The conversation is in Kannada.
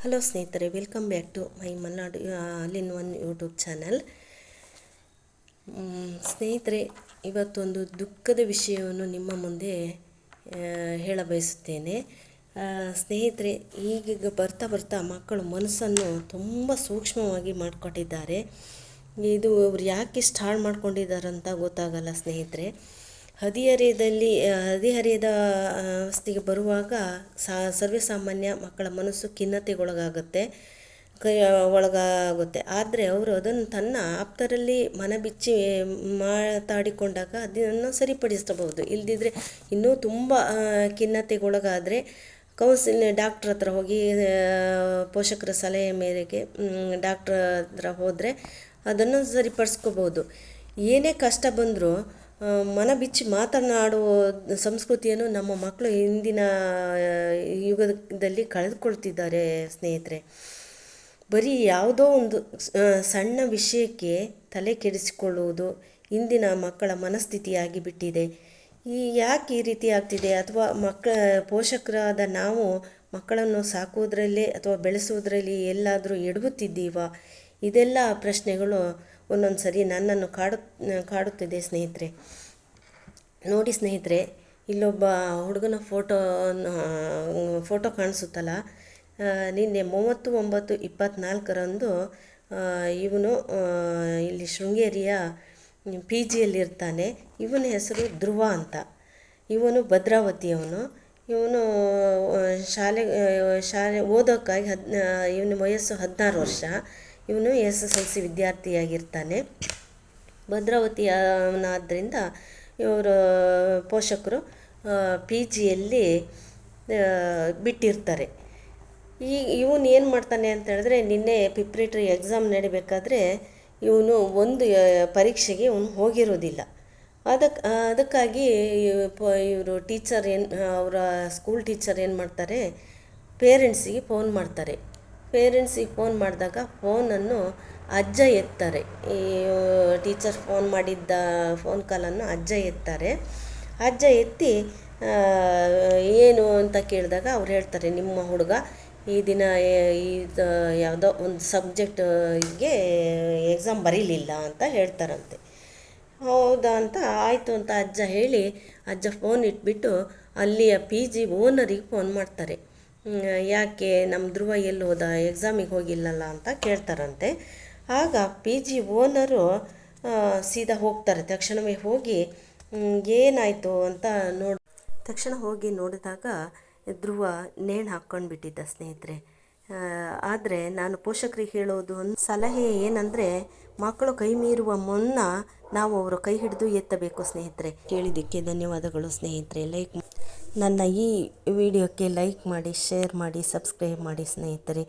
ಹಲೋ ಸ್ನೇಹಿತರೆ, welcome back to my Malnad all in one YouTube channel. ಸ್ನೇಹಿತರೆ, ಇವತ್ತೊಂದು ದುಃಖದ ವಿಷಯವನ್ನು ನಿಮ್ಮ ಮುಂದೆ ಹೇಳಬಯಸುತ್ತೇನೆ. ಸ್ನೇಹಿತರೆ, ಈಗೀಗ ಬರ್ತಾ ಬರ್ತಾ ಮಕ್ಕಳು ಮನಸ್ಸನ್ನು ತುಂಬ ಸೂಕ್ಷ್ಮವಾಗಿ ಮಾಡಿಕೊಟ್ಟಿದ್ದಾರೆ. ಇದು ಅವ್ರು ಯಾಕೆ ಹಾಳು ಮಾಡ್ಕೊಂಡಿದ್ದಾರಂತ ಗೊತ್ತಾಗಲ್ಲ ಸ್ನೇಹಿತರೆ. ಹದಿಹರೆಯದ ಅವಸ್ಥೆಗೆ ಬರುವಾಗ ಸರ್ವೇಸಾಮಾನ್ಯ ಮಕ್ಕಳ ಮನಸ್ಸು ಖಿನ್ನತೆಗೊಳಗಾಗುತ್ತೆ, ಆದರೆ ಅವರು ಅದನ್ನು ತನ್ನ ಆಪ್ತರಲ್ಲಿ ಮನಬಿಚ್ಚಿ ಮಾತಾಡಿಕೊಂಡಾಗ ಅದನ್ನು ಸರಿಪಡಿಸಬಹುದು. ಇಲ್ಲದಿದ್ದರೆ ಇನ್ನೂ ತುಂಬ ಖಿನ್ನತೆಗೊಳಗಾದರೆ ಡಾಕ್ಟ್ರ್ ಹತ್ರ ಹೋಗಿ ಪೋಷಕರ ಸಲಹೆ ಮೇರೆಗೆ ಡಾಕ್ಟ್ರ್ ಹತ್ರ ಹೋದರೆ ಅದನ್ನು ಸರಿಪಡಿಸ್ಕೋಬೋದು. ಏನೇ ಕಷ್ಟ ಬಂದರೂ ಮನ ಬಿಚ್ಚಿ ಮಾತನಾಡುವ ಸಂಸ್ಕೃತಿಯನ್ನು ನಮ್ಮ ಮಕ್ಕಳು ಇಂದಿನ ಯುಗದಲ್ಲಿ ಕಳೆದುಕೊಳ್ತಿದ್ದಾರೆ ಸ್ನೇಹಿತರೆ. ಬರೀ ಯಾವುದೋ ಒಂದು ಸಣ್ಣ ವಿಷಯಕ್ಕೆ ತಲೆ ಕೆಡಿಸಿಕೊಳ್ಳುವುದು ಇಂದಿನ ಮಕ್ಕಳ ಮನಸ್ಥಿತಿಯಾಗಿ ಬಿಟ್ಟಿದೆ. ಯಾಕೆ ಈ ರೀತಿ ಆಗ್ತಿದೆ? ಅಥವಾ ಪೋಷಕರಾದ ನಾವು ಮಕ್ಕಳನ್ನು ಸಾಕುವುದರಲ್ಲೇ ಅಥವಾ ಬೆಳೆಸುವುದರಲ್ಲಿ ಎಲ್ಲಾದರೂ ಎಡವುತ್ತಿದ್ದೀವಾ? ಇದೆಲ್ಲ ಪ್ರಶ್ನೆಗಳು ಒಂದೊಂದು ಸರಿ ನನ್ನನ್ನು ಕಾಡುತ್ತಿದೆ ಸ್ನೇಹಿತರೆ. ನೋಡಿ ಸ್ನೇಹಿತರೆ, ಇಲ್ಲೊಬ್ಬ ಹುಡುಗನ ಫೋಟೋ ಕಾಣಿಸುತ್ತಲ್ಲ, ನಿನ್ನೆ 30/9/24 ಇವನು ಇಲ್ಲಿ ಶೃಂಗೇರಿಯ PGಯಲ್ಲಿರ್ತಾನೆ. ಇವನ ಹೆಸರು ಧ್ರುವ ಅಂತ. ಇವನು ಭದ್ರಾವತಿಯವನು. ಇವನು ಶಾಲೆ ಓದೋಕ್ಕಾಗಿ ಇವನ ವಯಸ್ಸು 16 ವರ್ಷ. ಇವನು SSLC ವಿದ್ಯಾರ್ಥಿಯಾಗಿರ್ತಾನೆ. ಭದ್ರಾವತಿಯವನಾದ್ದರಿಂದ ಇವರ ಪೋಷಕರು PGಯಲ್ಲಿ ಬಿಟ್ಟಿರ್ತಾರೆ. ಇವನು ಏನು ಮಾಡ್ತಾನೆ ಅಂತ ಹೇಳಿದ್ರೆ, ನಿನ್ನೆ ಪ್ರಿಪ್ರೇಟರಿ ಎಕ್ಸಾಮ್ ನಡಿಬೇಕಾದ್ರೆ ಇವನು ಒಂದು ಪರೀಕ್ಷೆಗೆ ಇವನು ಹೋಗಿರೋದಿಲ್ಲ. ಅದಕ್ಕಾಗಿ ಇವರು ಅವರ ಸ್ಕೂಲ್ ಟೀಚರ್ ಏನು ಮಾಡ್ತಾರೆ, ಪೇರೆಂಟ್ಸಿಗೆ ಫೋನ್ ಮಾಡ್ತಾರೆ. ಪೇರೆಂಟ್ಸಿಗೆ ಫೋನ್ ಮಾಡಿದಾಗ ಫೋನನ್ನು ಅಜ್ಜ ಎತ್ತಾರೆ. ಈ ಟೀಚರ್ ಫೋನ್ ಮಾಡಿದ್ದ ಫೋನ್ ಕಾಲನ್ನು ಅಜ್ಜ ಎತ್ತಾರೆ. ಅಜ್ಜ ಎತ್ತಿ ಏನು ಅಂತ ಕೇಳಿದಾಗ ಅವ್ರು ಹೇಳ್ತಾರೆ, ನಿಮ್ಮ ಹುಡುಗ ಈ ದಿನ ಯಾವುದೋ ಒಂದು ಸಬ್ಜೆಕ್ಟ್ಗೆ ಎಕ್ಸಾಮ್ ಬರೀಲಿಲ್ಲ ಅಂತ ಹೇಳ್ತಾರಂತೆ. ಹೌದಾ ಅಂತ ಆಯಿತು ಅಂತ ಅಜ್ಜ ಹೇಳಿ, ಅಜ್ಜ ಫೋನ್ ಇಟ್ಬಿಟ್ಟು ಅಲ್ಲಿಯ PG ಓನರಿಗೆ ಫೋನ್ ಮಾಡ್ತಾರೆ. ಯಾಕೆ ನಮ್ಮ ಧ್ರುವ ಎಲ್ಲಿ ಹೋದ, ಎಕ್ಸಾಮಿಗೆ ಹೋಗಿಲ್ಲಲ್ಲ ಅಂತ ಕೇಳ್ತಾರಂತೆ. ಆಗ PG ಓನರು ಸೀದಾ ಹೋಗ್ತಾರೆ. ತಕ್ಷಣವೇ ಹೋಗಿ ಏನಾಯಿತು ಅಂತ ತಕ್ಷಣ ಹೋಗಿ ನೋಡಿದಾಗ ಧ್ರುವ ನೇಣು ಹಾಕ್ಕೊಂಡು ಬಿಟ್ಟಿದ್ದ ಸ್ನೇಹಿತರೆ. ಆದರೆ ನಾನು ಪೋಷಕರಿಗೆ ಹೇಳೋದು ಒಂದು ಸಲಹೆ ಏನಂದರೆ, ಮಕ್ಕಳು ಕೈ ಮೀರುವ ಮುನ್ನ ನಾವು ಅವರ ಕೈ ಹಿಡಿದು ಎತ್ತಬೇಕು ಸ್ನೇಹಿತರೆ. ಕೇಳಿದ್ದಕ್ಕೆ ಧನ್ಯವಾದಗಳು ಸ್ನೇಹಿತರೆ. ನನ್ನ ಈ ವಿಡಿಯೋಕ್ಕೆ ಲೈಕ್ ಮಾಡಿ, ಶೇರ್ ಮಾಡಿ, ಸಬ್ಸ್ಕ್ರೈಬ್ ಮಾಡಿ ಸ್ನೇಹಿತರೆ.